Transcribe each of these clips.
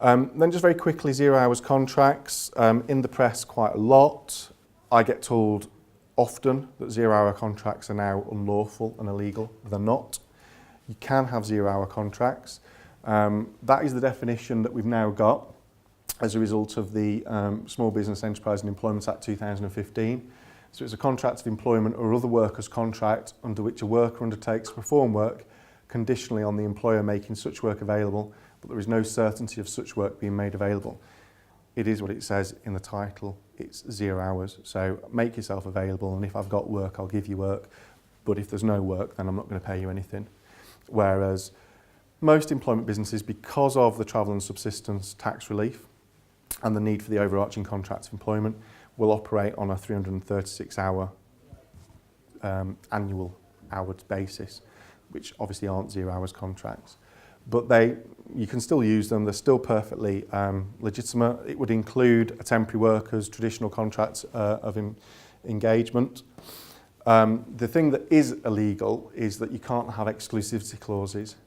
Then just very quickly, 0 hours contracts. In the press quite a lot. I get told often that 0 hour contracts are now unlawful and illegal. They're not. You can have 0 hour contracts. That is the definition that we've now got as a result of the Small Business Enterprise and Employment Act 2015. So it's a contract of employment or other workers' contract under which a worker undertakes to perform work conditionally on the employer making such work available, but there is no certainty of such work being made available. It is what it says in the title. It's 0 hours. So make yourself available, and if I've got work, I'll give you work. But if there's no work, then I'm not going to pay you anything. Whereas most employment businesses, because of the travel and subsistence tax relief and the need for the overarching contract of employment, will operate on a 336-hour annual hours basis, which obviously aren't 0 hours contracts. But you can still use them. They're still perfectly legitimate. It would include a temporary workers, traditional contracts of engagement. The thing that is illegal is that you can't have exclusivity clauses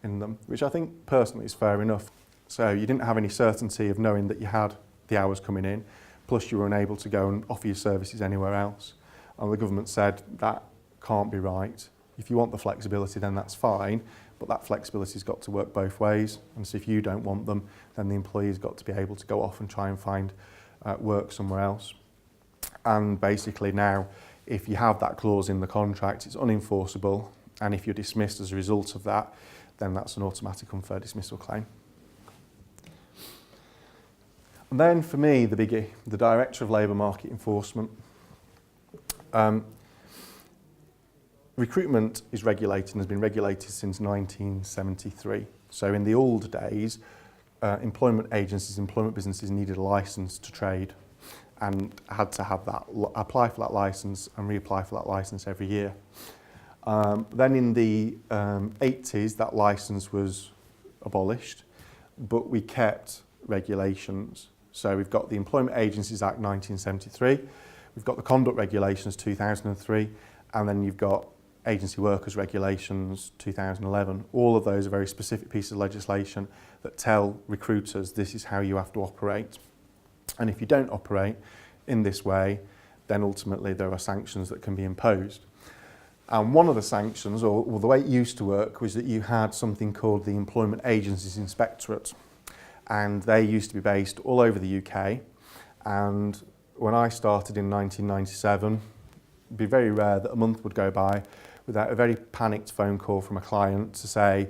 in them, which I think personally is fair enough. So you didn't have any certainty of knowing that you had the hours coming in, plus you were unable to go and offer your services anywhere else. And the government said that can't be right. If you want the flexibility, then that's fine, but that flexibility's got to work both ways. And so if you don't want them, then the employee's got to be able to go off and try and find work somewhere else. And basically now, if you have that clause in the contract, it's unenforceable, and if you're dismissed as a result of that, then that's an automatic unfair dismissal claim. And then for me, the biggie, the Director of Labour Market Enforcement. Recruitment is regulated and has been regulated since 1973. So in the old days, employment agencies, employment businesses needed a licence to trade and had to have that, apply for that licence and reapply for that licence every year. Then in the 80s, that licence was abolished, but we kept regulations. So we've got the Employment Agencies Act 1973, we've got the Conduct Regulations 2003, and then you've got Agency Workers Regulations 2011. All of those are very specific pieces of legislation that tell recruiters this is how you have to operate. And if you don't operate in this way, then ultimately there are sanctions that can be imposed. And one of the sanctions, or the way it used to work, was that you had something called the Employment Agencies Inspectorate. And they used to be based all over the UK. And when I started in 1997, it'd be very rare that a month would go by without a very panicked phone call from a client to say,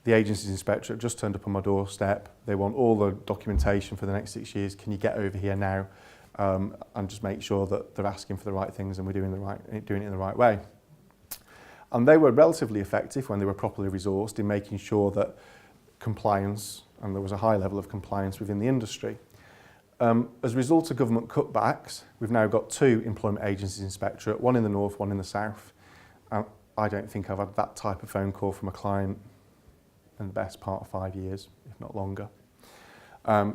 the Agencies Inspectorate just turned up on my doorstep. They want all the documentation for the next 6 years. Can you get over here now and just make sure that they're asking for the right things and we're doing it in the right way? And they were relatively effective when they were properly resourced in making sure that compliance, and there was a high level of compliance within the industry. As a result of government cutbacks, we've now got 2 Employment Agencies Inspectorate, one in the north, one in the south. I don't think I've had that type of phone call from a client in the best part of 5 years, if not longer.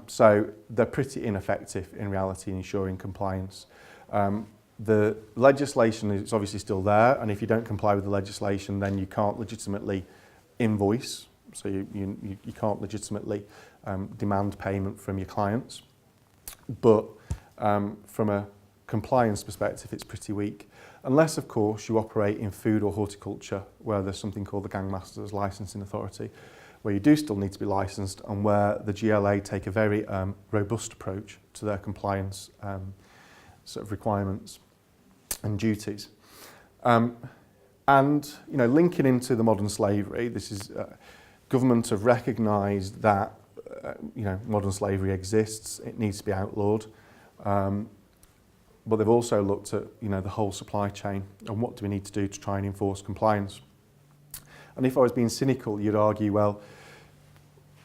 So they're pretty ineffective in reality in ensuring compliance. The legislation is obviously still there, and if you don't comply with the legislation, then you can't legitimately invoice, so you can't legitimately demand payment from your clients. But from a compliance perspective, it's pretty weak. Unless, of course, you operate in food or horticulture, where there's something called the Gangmasters Licensing Authority, where you do still need to be licensed, and where the GLA take a very robust approach to their compliance sort of requirements and duties. And linking into the modern slavery, this is government have recognised that modern slavery exists. It needs to be outlawed. But they've also looked at the whole supply chain and what do we need to do to try and enforce compliance. And if I was being cynical, you'd argue, well,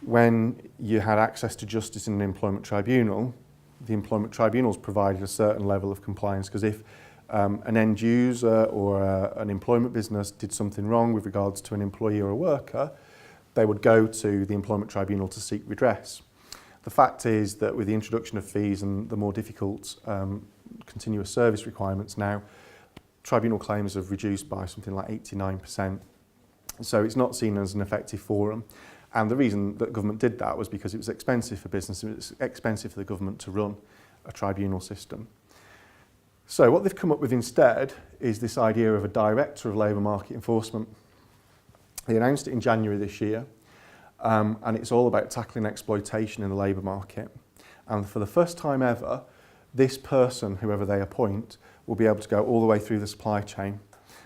when you had access to justice in an employment tribunal, the employment tribunals provided a certain level of compliance, because if an end user or an employment business did something wrong with regards to an employee or a worker, they would go to the employment tribunal to seek redress. The fact is that with the introduction of fees and the more difficult continuous service requirements now, tribunal claims have reduced by something like 89%. So it's not seen as an effective forum. And the reason that government did that was because it was expensive for business, it was expensive for the government to run a tribunal system. So what they've come up with instead is this idea of a Director of Labour Market Enforcement. They announced it in January this year, and it's all about tackling exploitation in the labour market. And for the first time ever, this person, whoever they appoint, will be able to go all the way through the supply chain.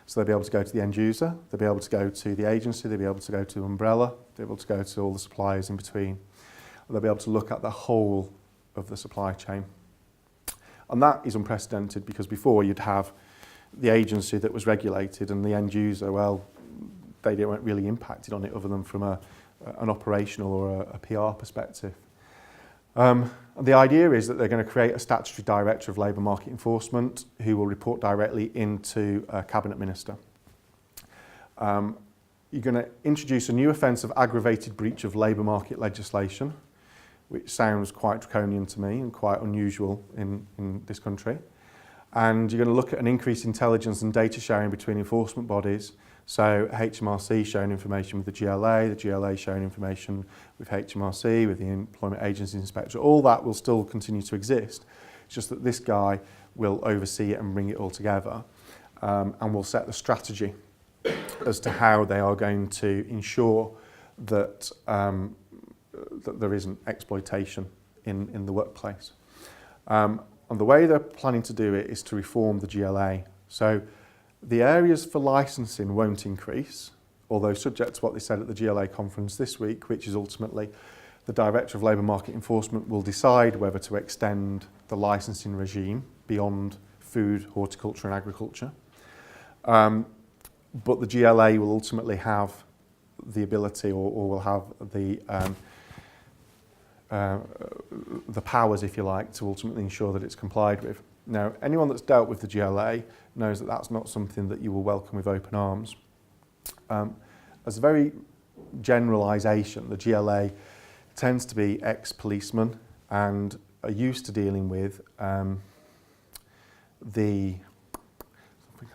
So they'll be able to go to the end user, they'll be able to go to the agency, they'll be able to go to the umbrella, they'll be able to go to all the suppliers in between. They'll be able to look at the whole of the supply chain. And that is unprecedented because before you'd have the agency that was regulated and the end user, well, they weren't really impacted on it other than from an operational or a PR perspective. The idea is that they're going to create a statutory Director of Labour Market Enforcement who will report directly into a Cabinet Minister. You're going to introduce a new offence of aggravated breach of labour market legislation, which sounds quite draconian to me and quite unusual in this country. And you're going to look at an increased intelligence and data sharing between enforcement bodies. So HMRC sharing information with the GLA sharing information with HMRC, with the Employment Agency Inspector. All that will still continue to exist. It's just that this guy will oversee it and bring it all together, and will set the strategy as to how they are going to ensure that that there isn't exploitation in the workplace. And the way they're planning to do it is to reform the GLA. So the areas for licensing won't increase, although subject to what they said at the GLA conference this week, which is ultimately the Director of Labour Market Enforcement will decide whether to extend the licensing regime beyond food, horticulture and agriculture. But the GLA will ultimately have the ability or will have the powers, if you like, to ultimately ensure that it's complied with. Now, anyone that's dealt with the GLA knows that that's not something that you will welcome with open arms. As a very generalisation, the GLA tends to be ex-policemen and are used to dealing with a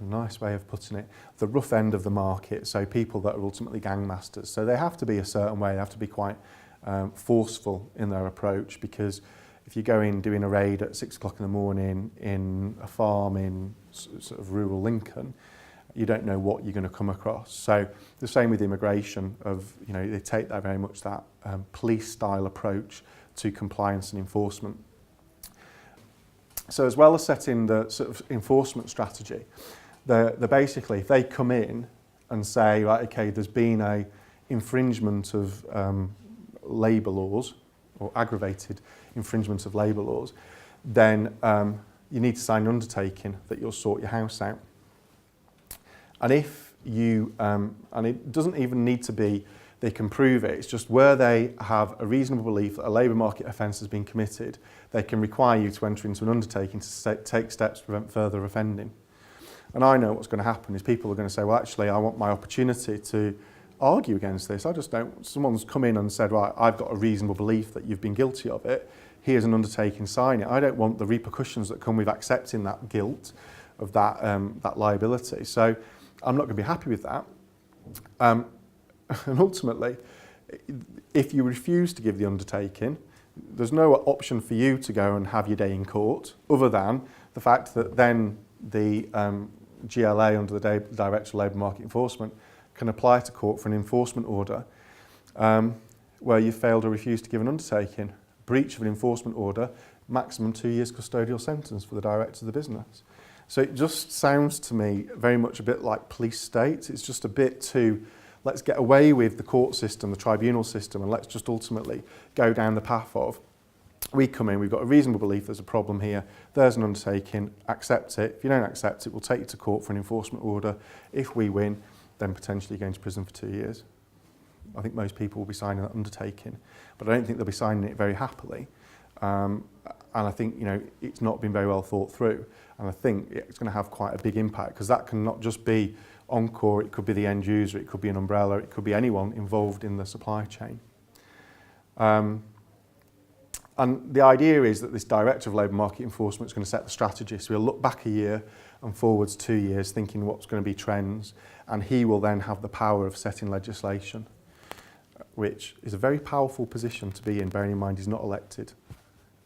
nice way of putting it, the rough end of the market, so people that are ultimately gangmasters. So they have to be a certain way, they have to be quite forceful in their approach, because if you go in doing a raid at 6 o'clock in the morning in a farm in sort of rural Lincoln, you don't know what you're going to come across. So the same with immigration, they take that very much that police style approach to compliance and enforcement. So as well as setting the sort of enforcement strategy, they're basically, if they come in and say, right, okay, there's been a infringement of labour laws or aggravated infringement of labour laws, then you need to sign an undertaking that you'll sort your house out. And if you, and it doesn't even need to be they can prove it, it's just where they have a reasonable belief that a labour market offence has been committed, they can require you to enter into an undertaking to take steps to prevent further offending. And I know what's going to happen is people are going to say, well, actually, I want my opportunity to argue against this. I just don't, someone's come in and said, right, I've got a reasonable belief that you've been guilty of it. Here's an undertaking, sign it. I don't want the repercussions that come with accepting that guilt of that, that liability. So I'm not going to be happy with that. And ultimately, if you refuse to give the undertaking, there's no option for you to go and have your day in court other than the fact that then the GLA under the Director of Labour Market Enforcement can apply to court for an enforcement order where you failed or refused to give an undertaking. Breach of an enforcement order, maximum 2 years custodial sentence for the director of the business. So it just sounds to me very much a bit like police state. It's just a bit too, let's get away with the court system, the tribunal system, and let's just ultimately go down the path of, we come in, we've got a reasonable belief there's a problem here, there's an undertaking, accept it. If you don't accept it, we'll take you to court for an enforcement order. If we win, then potentially you're going to prison for 2 years. I think most people will be signing that undertaking, but I don't think they'll be signing it very happily. And I think, it's not been very well thought through. And I think it's going to have quite a big impact, because that can not just be Encore, it could be the end user, it could be an umbrella, it could be anyone involved in the supply chain. And the idea is that this Director of Labour Market Enforcement is going to set the strategy. So we'll look back a year and forwards 2 years, thinking what's going to be trends, and he will then have the power of setting legislation. which is a very powerful position to be in, bearing in mind he's not elected.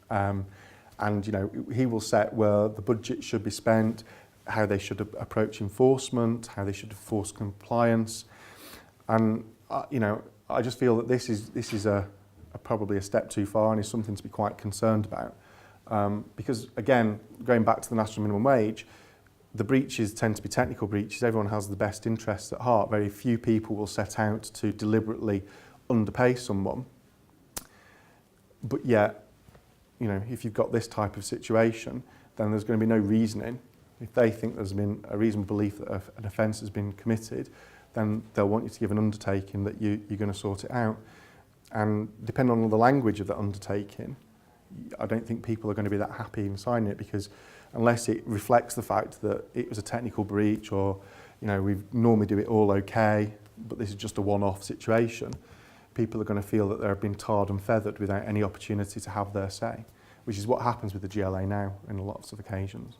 And you know, he will set where the budget should be spent, how they should approach enforcement, how they should enforce compliance. And you know, I just feel that this is probably a step too far and is something to be quite concerned about. Because again, going back to the national minimum wage, the breaches tend to be technical breaches. Everyone has the best interests at heart. Very few people will set out to deliberately underpay someone. But yet, you know, if you've got this type of situation, then there's going to be no reasoning. If they think there's been a reasonable belief that an offence has been committed, then they'll want you to give an undertaking that you're going to sort it out. And depending on the language of that undertaking, I don't think people are going to be that happy in signing it, because unless it reflects the fact that it was a technical breach, or you know, we normally do it all okay, but this is just a one-off situation, people are going to feel that they're being tarred and feathered without any opportunity to have their say, which is what happens with the GLA now in lots of occasions.